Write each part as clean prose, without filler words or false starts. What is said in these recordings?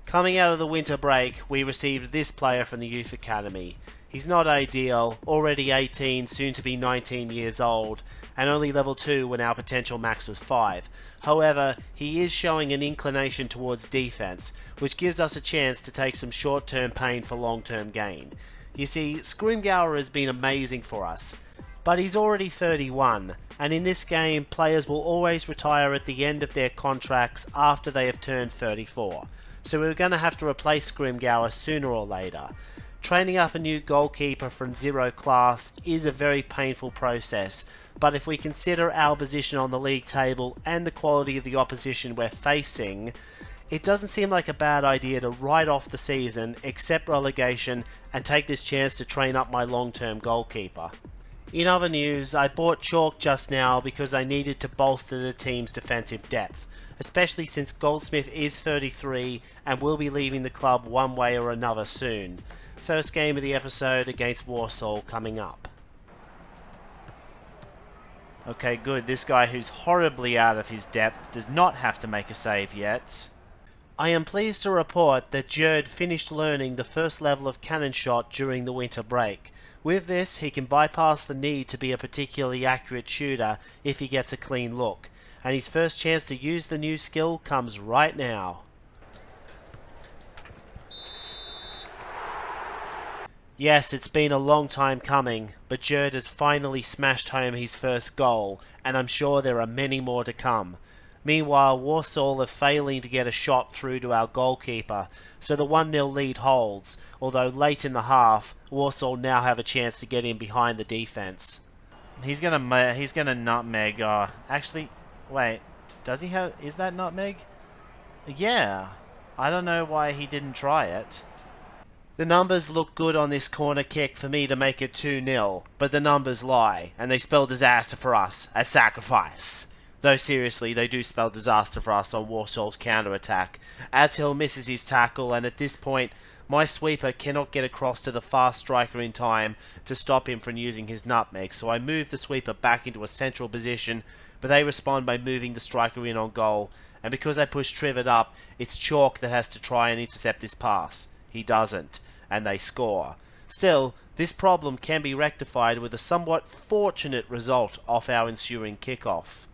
Coming out of the winter break, we received this player from the Youth Academy. He's not ideal, already 18, soon to be 19 years old, and only level 2 when our potential max was 5. However, he is showing an inclination towards defense, which gives us a chance to take some short-term pain for long-term gain. You see, Scrimgeour has been amazing for us, but he's already 31, and in this game, players will always retire at the end of their contracts after they have turned 34. So we're going to have to replace Scrimgeour sooner or later. Training up a new goalkeeper from 0 class is a very painful process, but if we consider our position on the league table and the quality of the opposition we're facing, it doesn't seem like a bad idea to write off the season, accept relegation, and take this chance to train up my long-term goalkeeper. In other news, I bought Chalk just now because I needed to bolster the team's defensive depth, especially since Goldsmith is 33 and will be leaving the club one way or another soon. First game of the episode against Walsall coming up. Okay, good. This guy who's horribly out of his depth does not have to make a save yet. I am pleased to report that Jerd finished learning the first level of cannon shot during the winter break. With this, he can bypass the need to be a particularly accurate shooter if he gets a clean look, and his first chance to use the new skill comes right now. Yes, it's been a long time coming, but Jerd has finally smashed home his first goal, and I'm sure there are many more to come. Meanwhile, Walsall are failing to get a shot through to our goalkeeper, so the 1-0 lead holds, although late in the half, Walsall now have a chance to get in behind the defence. He's gonna nutmeg, actually, wait, does he have, is that nutmeg? Yeah, I don't know why he didn't try it. The numbers look good on this corner kick for me to make it 2-0, but the numbers lie, and they spell disaster for us at sacrifice. Though seriously, they do spell disaster for us on Walsall's counter-attack. Adhill misses his tackle, and at this point, my sweeper cannot get across to the fast striker in time to stop him from using his nutmeg, so I move the sweeper back into a central position, but they respond by moving the striker in on goal, and because I push Trivet up, it's Chalk that has to try and intercept this pass. He doesn't, and they score. Still, this problem can be rectified with a somewhat fortunate result off our ensuing kickoff.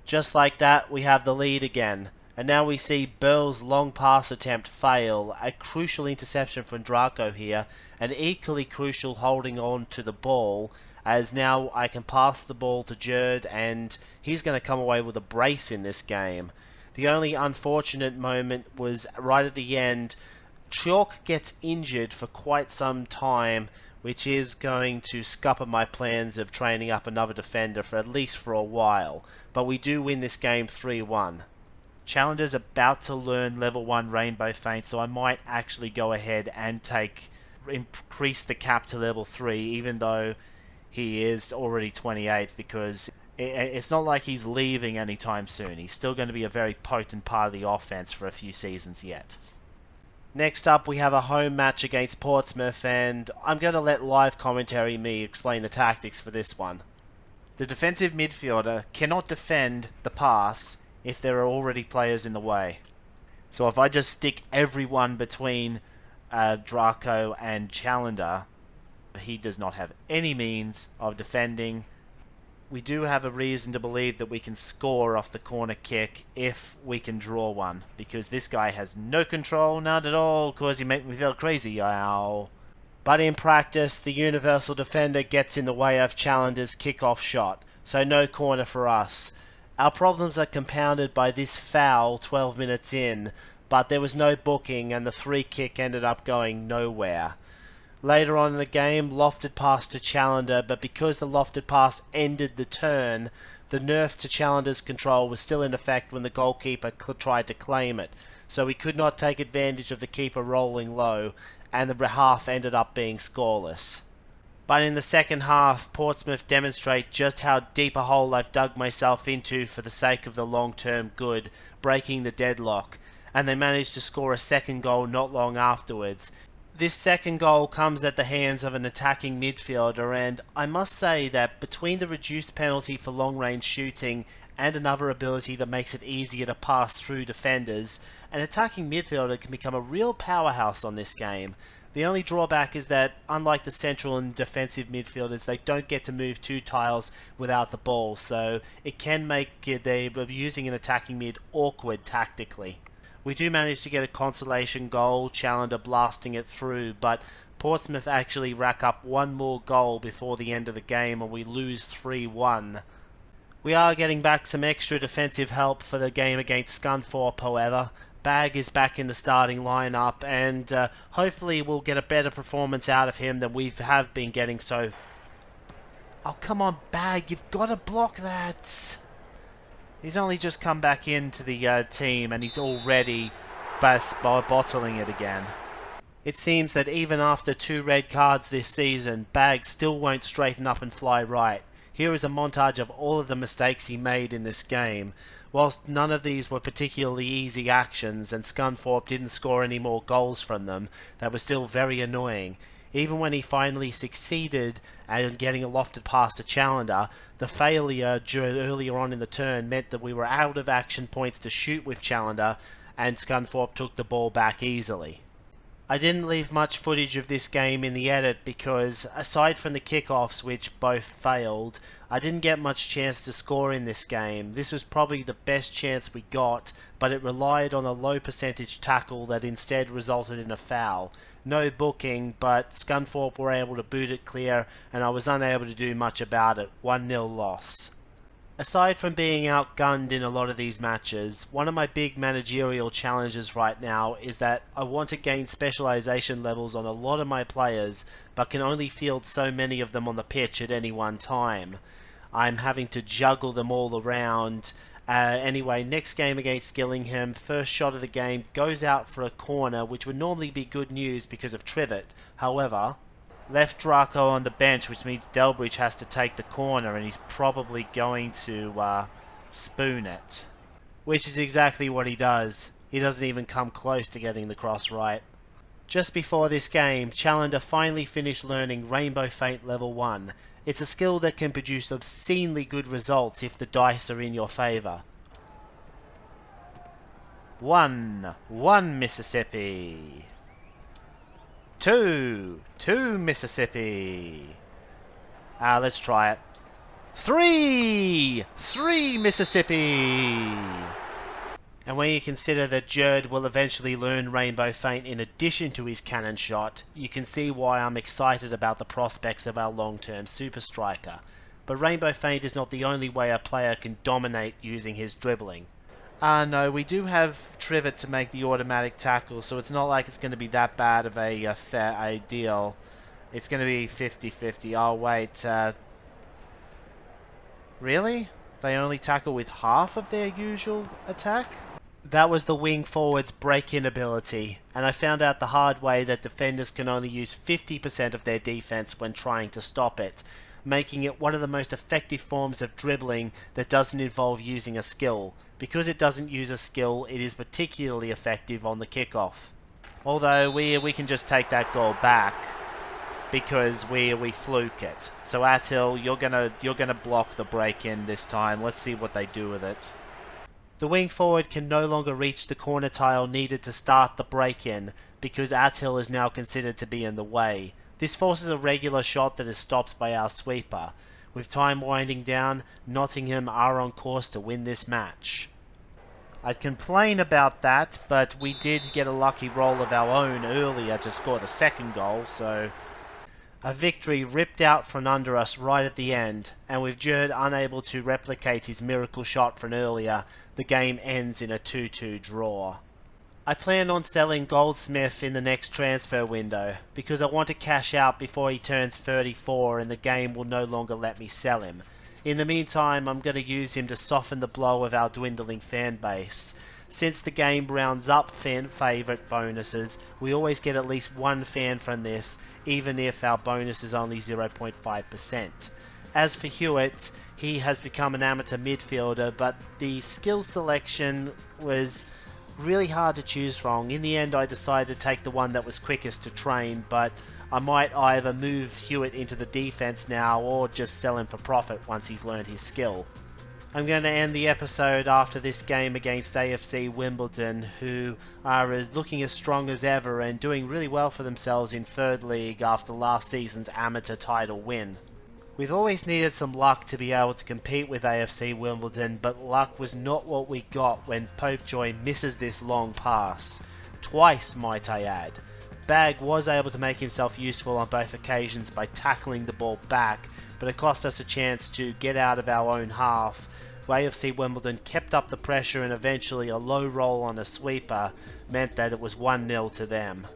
Just like that, we have the lead again, and now we see Burl's long pass attempt fail, a crucial interception from Draco here, and equally crucial holding on to the ball, as now I can pass the ball to Jerd, and he's going to come away with a brace in this game. The only unfortunate moment was right at the end. Chalk gets injured for quite some time, which is going to scupper my plans of training up another defender for at least for a while, but we do win this game 3-1. Challenger's about to learn level 1 Rainbow Feint, so I might actually go ahead and increase the cap to level 3, even though he is already 28, because it's not like he's leaving anytime soon. He's still going to be a very potent part of the offense for a few seasons yet. Next up, we have a home match against Portsmouth, and I'm going to let live commentary me explain the tactics for this one. The defensive midfielder cannot defend the pass if there are already players in the way. So if I just stick everyone between Draco and Challenger, he does not have any means of defending. We do have a reason to believe that we can score off the corner kick if we can draw one, because this guy has no control, none at all, cause he make me feel crazy, ow. But in practice, the universal defender gets in the way of Challenger's kick-off shot, so no corner for us. Our problems are compounded by this foul 12 minutes in, but there was no booking and the free kick ended up going nowhere. Later on in the game, lofted pass to Challenger, but because the lofted pass ended the turn, the nerf to Challenger's control was still in effect when the goalkeeper tried to claim it, so we could not take advantage of the keeper rolling low, and the half ended up being scoreless. But in the second half, Portsmouth demonstrate just how deep a hole I've dug myself into for the sake of the long-term good, breaking the deadlock, and they managed to score a second goal not long afterwards. This second goal comes at the hands of an attacking midfielder, and I must say that between the reduced penalty for long-range shooting and another ability that makes it easier to pass through defenders, an attacking midfielder can become a real powerhouse on this game. The only drawback is that, unlike the central and defensive midfielders, they don't get to move 2 tiles without the ball, so it can make using an attacking mid awkward tactically. We do manage to get a consolation goal, Challenger blasting it through, but Portsmouth actually rack up one more goal before the end of the game and we lose 3-1. We are getting back some extra defensive help for the game against Scunthorpe, however. Bagg is back in the starting lineup, and hopefully we'll get a better performance out of him than we have been getting so... Oh, come on, Bagg, you've got to block that! He's only just come back into the team, and he's already bottling it again. It seems that even after 2 red cards this season, Bagg still won't straighten up and fly right. Here is a montage of all of the mistakes he made in this game. Whilst none of these were particularly easy actions and Scunthorpe didn't score any more goals from them, they were still very annoying. Even when he finally succeeded at getting a lofted pass to Challenger, the failure earlier on in the turn meant that we were out of action points to shoot with Challenger and Scunthorpe took the ball back easily. I didn't leave much footage of this game in the edit because, aside from the kickoffs which both failed, I didn't get much chance to score in this game. This was probably the best chance we got, but it relied on a low percentage tackle that instead resulted in a foul. No booking, but Scunthorpe were able to boot it clear and I was unable to do much about it. 1-0 loss. Aside from being outgunned in a lot of these matches, one of my big managerial challenges right now is that I want to gain specialization levels on a lot of my players, but can only field so many of them on the pitch at any one time. I'm having to juggle them all around. Anyway, next game against Gillingham, first shot of the game goes out for a corner, which would normally be good news because of Trivet. However, left Draco on the bench, which means Delbridge has to take the corner, and he's probably going to spoon it. Which is exactly what he does. He doesn't even come close to getting the cross right. Just before this game, Challenger finally finished learning Rainbow Feint Level 1. It's a skill that can produce obscenely good results if the dice are in your favour. 1 Mississippi. 2 Mississippi. Let's try it. 3 Mississippi. And when you consider that Jerd will eventually learn Rainbow Feint in addition to his cannon shot, you can see why I'm excited about the prospects of our long-term super striker. But Rainbow Feint is not the only way a player can dominate using his dribbling. No, we do have Trivet to make the automatic tackle, so it's not like it's going to be that bad of a deal. It's going to be 50-50. Oh, wait. Really? They only tackle with half of their usual attack? That was the wing forward's break-in ability, and I found out the hard way that defenders can only use 50% of their defense when trying to stop it, making it one of the most effective forms of dribbling that doesn't involve using a skill. Because it doesn't use a skill, it is particularly effective on the kickoff. Although we can just take that goal back because we fluke it. So Attil, you're gonna block the break-in this time. Let's see what they do with it. The wing forward can no longer reach the corner tile needed to start the break-in because Attil is now considered to be in the way. This forces a regular shot that is stopped by our sweeper. With time winding down, Nottingham are on course to win this match. I'd complain about that, but we did get a lucky roll of our own earlier to score the second goal, so... A victory ripped out from under us right at the end, and with Jerd unable to replicate his miracle shot from earlier, the game ends in a 2-2 draw. I plan on selling Goldsmith in the next transfer window, because I want to cash out before he turns 34 and the game will no longer let me sell him. In the meantime, I'm going to use him to soften the blow of our dwindling fan base. Since the game rounds up fan favourite bonuses, we always get at least one fan from this, even if our bonus is only 0.5%. As for Hewitt, he has become an amateur midfielder, but the skill selection was really hard to choose from. In the end, I decided to take the one that was quickest to train, but I might either move Hewitt into the defense now or just sell him for profit once he's learned his skill. I'm going to end the episode after this game against AFC Wimbledon, who are looking as strong as ever and doing really well for themselves in third league after last season's amateur title win. We've always needed some luck to be able to compete with AFC Wimbledon, but luck was not what we got when Popejoy misses this long pass. Twice, might I add. Bagg was able to make himself useful on both occasions by tackling the ball back, but it cost us a chance to get out of our own half. AFC Wimbledon kept up the pressure, and eventually a low roll on a sweeper meant that it was 1-0 to them.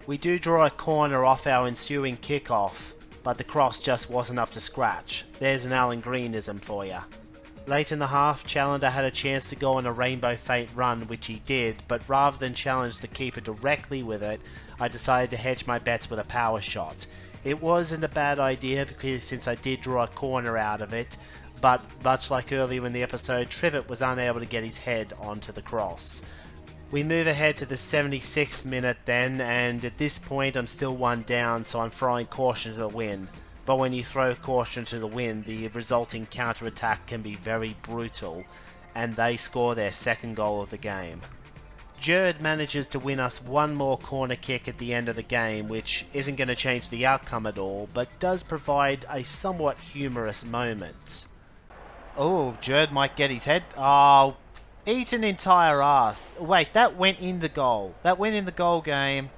We do draw a corner off our ensuing kickoff, but the cross just wasn't up to scratch. There's an Alan Greenism for ya. Late in the half, Challender had a chance to go on a Rainbow Feint run, which he did, but rather than challenge the keeper directly with it, I decided to hedge my bets with a power shot. It wasn't a bad idea because since I did draw a corner out of it, but much like earlier in the episode, Trivet was unable to get his head onto the cross. We move ahead to the 76th minute then, and at this point I'm still 1 down, so I'm throwing caution to the wind. But when you throw caution to the wind, the resulting counter-attack can be very brutal, and they score their second goal of the game. Jerd manages to win us one more corner kick at the end of the game, which isn't going to change the outcome at all, but does provide a somewhat humorous moment. Oh, Jerd might get his head. Oh, eat an entire ass. Wait, that went in the goal. That went in the goal game.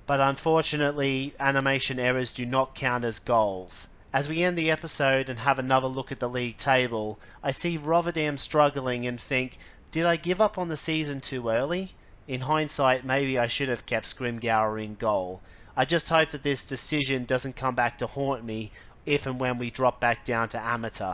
But unfortunately, animation errors do not count as goals. As we end the episode and have another look at the league table, I see Rotherham struggling and think, did I give up on the season too early? In hindsight, maybe I should have kept Scrimgeour in goal. I just hope that this decision doesn't come back to haunt me if and when we drop back down to amateur.